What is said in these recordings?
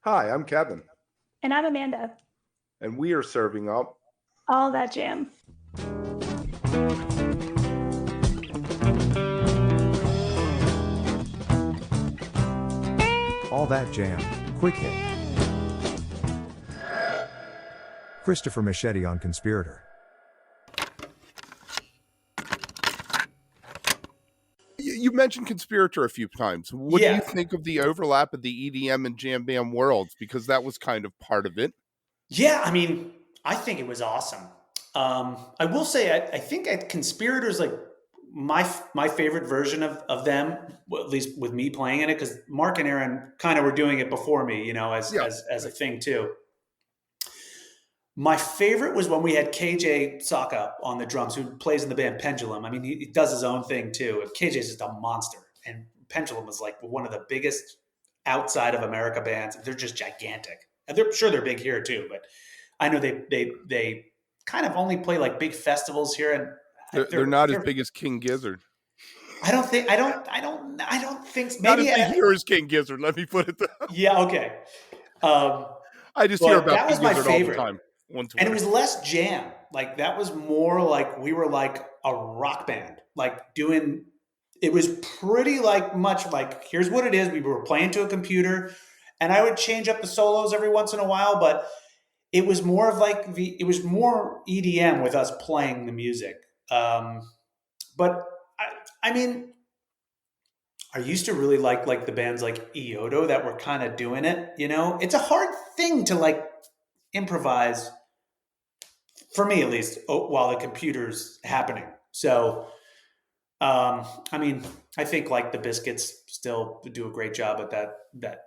Hi, I'm Kevin, And I'm Amanda. and we are serving up All that jam. All That Jam, Quick Hit. Christopher Michetti on Conspirator. you mentioned Conspirator a few times. What do you Yeah. think of the overlap of the EDM and jam band worlds? Because that was kind of part of it. Yeah. I mean, I think it was awesome. I will say, I think Conspirators like my favorite version of them, well, at least with me playing in it, because Mark and Aaron kind of were doing it before me, as Yeah, as a thing too. My favorite was when we had KJ Saka on the drums, who plays in the band Pendulum. I mean, he does his own thing too. KJ's just a monster, and Pendulum is like one of the biggest outside of America bands. They're just gigantic. And they're sure they're big here too, but I know they kind of only play like big festivals here, and they're not as big as King Gizzard. I don't think so. Not as Maybe big here as King Gizzard. Let me put it that way. yeah, okay. Um, I just hear but about that King was my Gizzard all the favorite. time on And it Twitter. was less jam. Like that was more like we were like a rock band, like doing. It was pretty like much like here's what it is. We were playing to a computer, and I would change up the solos every once in a while, but it was more of like it was more EDM with us playing the music. But I mean, I used to really like the bands like Iodo that were kind of doing it. It's a hard thing to like improvise for me at least, while the computer's happening. So, I mean, I think like the Biscuits still do a great job at that.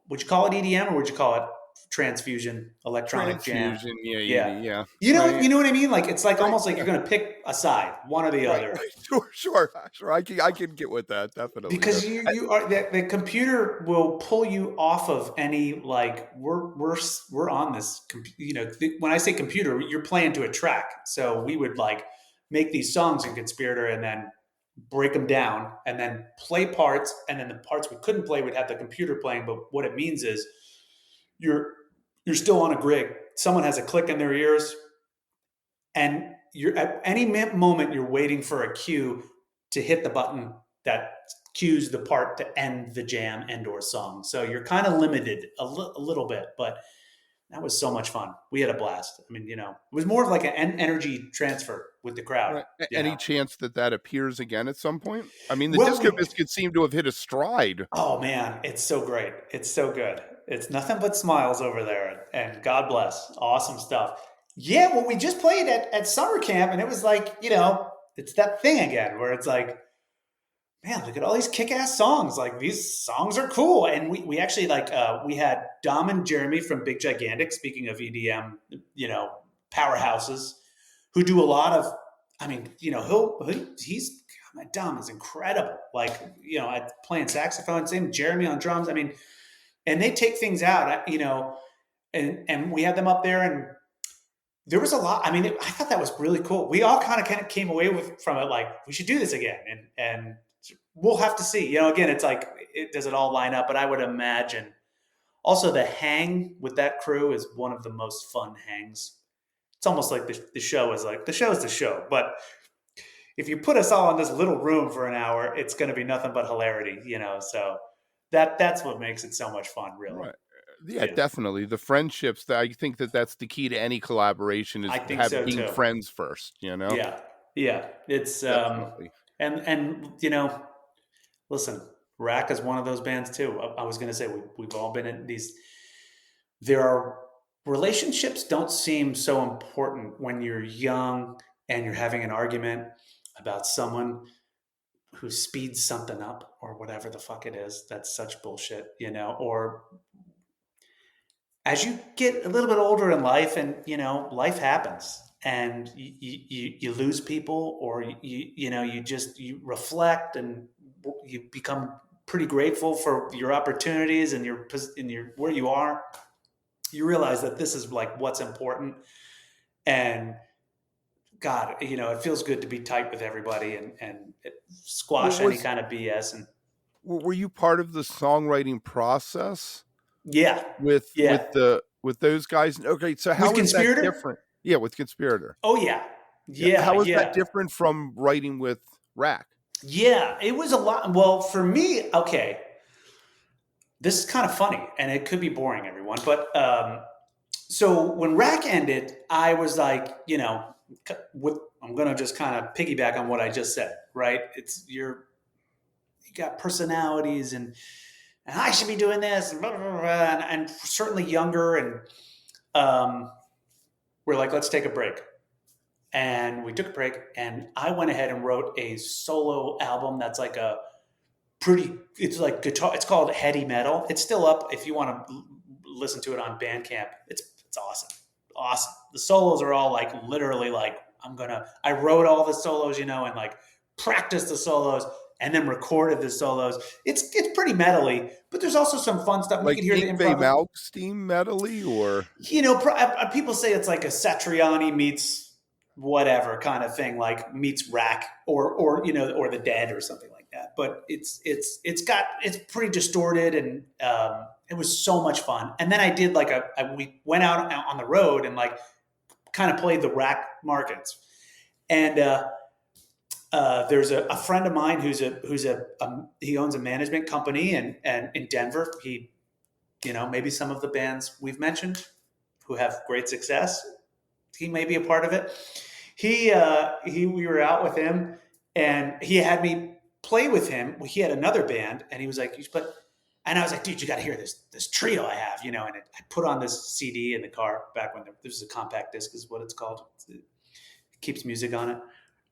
Would you call it EDM or would you call it transfusion electronic jam? Transfusion, yeah, Yeah, yeah, you know, right, you know what I mean. Like it's like right, almost like yeah, you're going to pick a side, one or the right, other. right. Sure. I can get with that definitely. Because you are the computer will pull you off of any like we're on this when I say computer you're playing to a track, so we would like make these songs in Conspirator and then break them down and then play parts, and then the parts we couldn't play would have the computer playing. But what it means is you're you're still on a gig, someone has a click in their ears, and you're at any moment you're waiting for a cue to hit the button that cues the part to end the jam and or song. So you're kind of limited a little bit, but that was so much fun. We had a blast. I mean, it was more of like an energy transfer with the crowd. Right. Any chance that appears again at some point? I mean, the Well, Disco Biscuits seem to have hit a stride. oh man, it's so great. It's so good. It's nothing but smiles over there, and God bless. Awesome stuff. Yeah, well, we just played at summer camp, and it was like, it's that thing again where it's like, man, look at all these kick-ass songs. Like these songs are cool. And we actually like we had Dom and Jeremy from Big Gigantic, speaking of EDM, powerhouses, who do a lot of, I mean, he's man, Dom is incredible. Like, playing saxophone, same Jeremy on drums. I mean, and they take things out, and we had them up there, and there was a lot. I mean, I thought that was really cool. We all kind of came away from it like we should do this again, and we'll have to see. Again, it's like does it all line up? But I would imagine also the hang with that crew is one of the most fun hangs. It's almost like the show is like the show is the show, but if you put us all in this little room for an hour, it's going to be nothing but hilarity, So that's what makes it so much fun, really. Right. Yeah, Yeah, definitely. The friendships, I think that's the key to any collaboration is I think so being too. friends first. Yeah, yeah. It's Definitely. and listen, Rack is one of those bands too. I was going to say we've all been in these. There are relationships don't seem so important when you're young and you're having an argument about someone who speeds something up or whatever the fuck it is. That's such bullshit, Or as you get a little bit older in life, and life happens, and you lose people, or you reflect, and you become pretty grateful for your opportunities and your where you are. You realize that this is like what's important, and God, it feels good to be tight with everybody and Well, squash any kind of BS. And were you part of the songwriting process Yeah. with Yeah. with those guys. Okay, so With how is that Conspirator? different? Yeah, with Conspirator. Oh yeah. Yeah, Yeah, how is that yeah. different from writing with Rack? Yeah, it was a lot. Well, for me, okay, this is kind of funny and it could be boring, everyone, but so when Rack ended, I was like, I'm going to just kind of piggyback on what I just said, right? You got personalities and I should be doing this and, blah, blah, blah, and certainly younger. And we're like, let's take a break. And we took a break and I went ahead and wrote a solo album that's like it's like guitar. It's called Heady Metal. It's still up if you want to listen to it on Bandcamp. It's awesome. Awesome. The solos are all like literally like I wrote all the solos, and like practiced the solos and then recorded the solos. It's pretty metally, but there's also some fun stuff. You Like can hear the Yngwie improv. Malmsteen metally, or People say it's like a Satriani meets whatever kind of thing, like meets Rack or the Dead or something like that. But it's pretty distorted and it was so much fun. And then I did like we went out on the road and like kind of played the Rack markets. And there's a friend of mine he owns a management company and in Denver. He maybe some of the bands we've mentioned who have great success, he may be a part of it. We were out with him and he had me play with him. He had another band and he was like, and I was like, dude, you got to hear this trio I have, and I put on this CD in the car back when this was a compact disc is what it's called. It keeps music on it.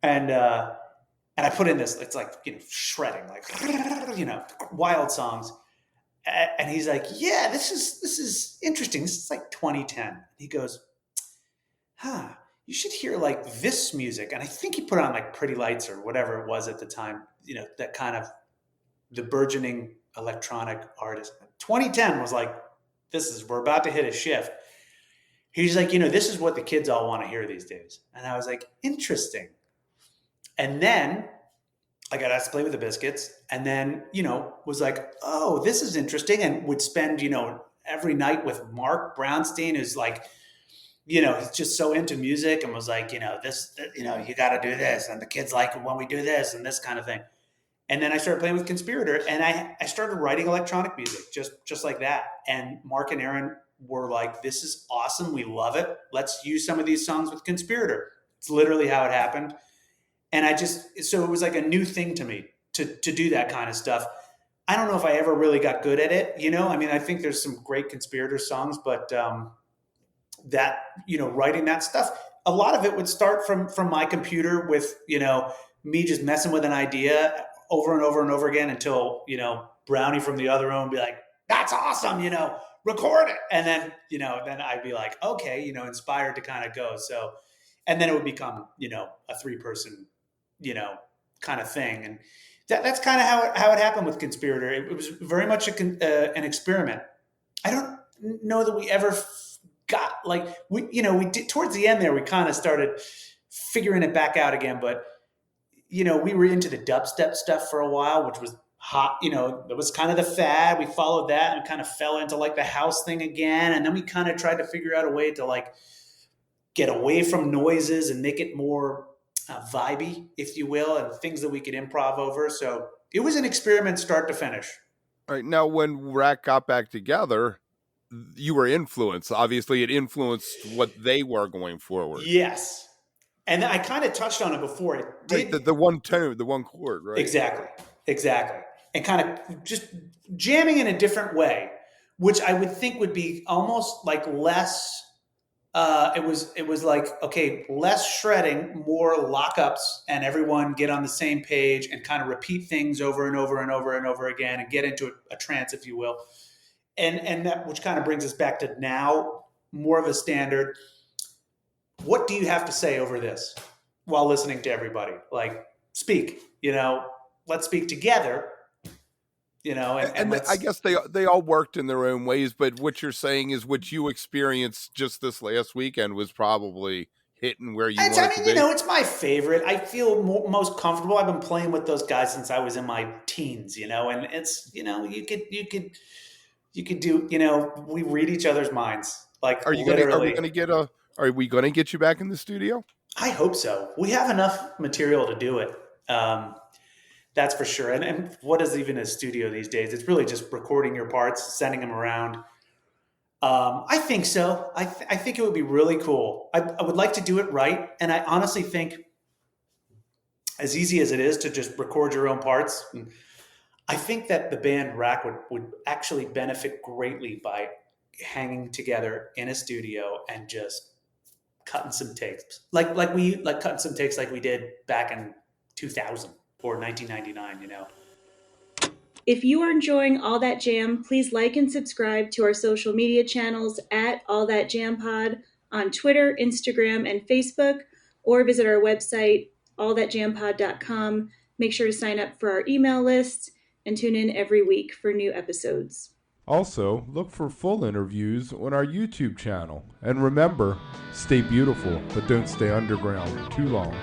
And I put in this, it's like, shredding, like, wild songs. And he's like, yeah, this is interesting. This is like 2010. He goes, you should hear like this music. And I think he put on like Pretty Lights or whatever it was at the time, that kind of the burgeoning electronic artist. 2010 was like, we're about to hit a shift. He's like, this is what the kids all want to hear these days. And I was like, interesting. And then I got asked to play with the Biscuits and then, was like, oh, this is interesting. And would spend, every night with Mark Brownstein, who's like, he's just so into music and was like, this, you got to do this. And the kids like it when we do this and this kind of thing. And then I started playing with Conspirator and I started writing electronic music just like that. And Mark and Aaron were like, this is awesome. We love it. Let's use some of these songs with Conspirator. It's literally how it happened. And so it was like a new thing to me to do that kind of stuff. I don't know if I ever really got good at it. I think there's some great Conspirator songs, but writing that stuff, a lot of it would start from my computer with, me just messing with an idea over and over and over again until, Brownie from the other room would be like, that's awesome, record it. And then, then I'd be like, okay, inspired to kind of go. So, and then it would become, a 3-person, kind of thing. And that's kind of how it happened with Conspirator. It was very much an experiment. I don't know that we ever got like, we did towards the end there, we kind of started figuring it back out again. But, we were into the dubstep stuff for a while, which was hot. It was kind of the fad. We followed that and kind of fell into like the house thing again. And then we kind of tried to figure out a way to like get away from noises and make it more vibey, if you will, and things that we could improv over. So it was an experiment start to finish. All right. Now, when Rack got back together, you were influenced. Obviously, it influenced what they were going forward. Yes. And I kind of touched on it before. It did. Right, the one tone, the one chord, right? Exactly. And kind of just jamming in a different way, which I would think would be almost like less. It was like, okay, less shredding, more lockups, and everyone get on the same page and kind of repeat things over and over and over and over again and get into a trance, if you will. And that, which kind of brings us back to now, more of a standard. What do you have to say over this while listening to everybody? Like, speak, let's speak together, and I guess they all worked in their own ways, but what you're saying is what you experienced just this last weekend was probably hitting where you wanted to be. It's my favorite. I feel most comfortable. I've been playing with those guys since I was in my teens, and it's, you could you could do, we read each other's minds. Like, Are we going to get you back in the studio? I hope so. We have enough material to do it. That's for sure. And what is even a studio these days? It's really just recording your parts, sending them around. I think so. I think it would be really cool. I would like to do it right. And I honestly think, as easy as it is to just record your own parts, I think that the band Rack would actually benefit greatly by hanging together in a studio and just cutting some takes, like cutting some takes like we did back in 2000 or 1999. If you are enjoying All That Jam, please like and subscribe to our social media channels at All That Jam Pod on Twitter, Instagram, and Facebook, or visit our website, allthatjampod.com. Make sure to sign up for our email list and tune in every week for new episodes. Also, look for full interviews on our YouTube channel. And remember, stay beautiful, but don't stay underground too long.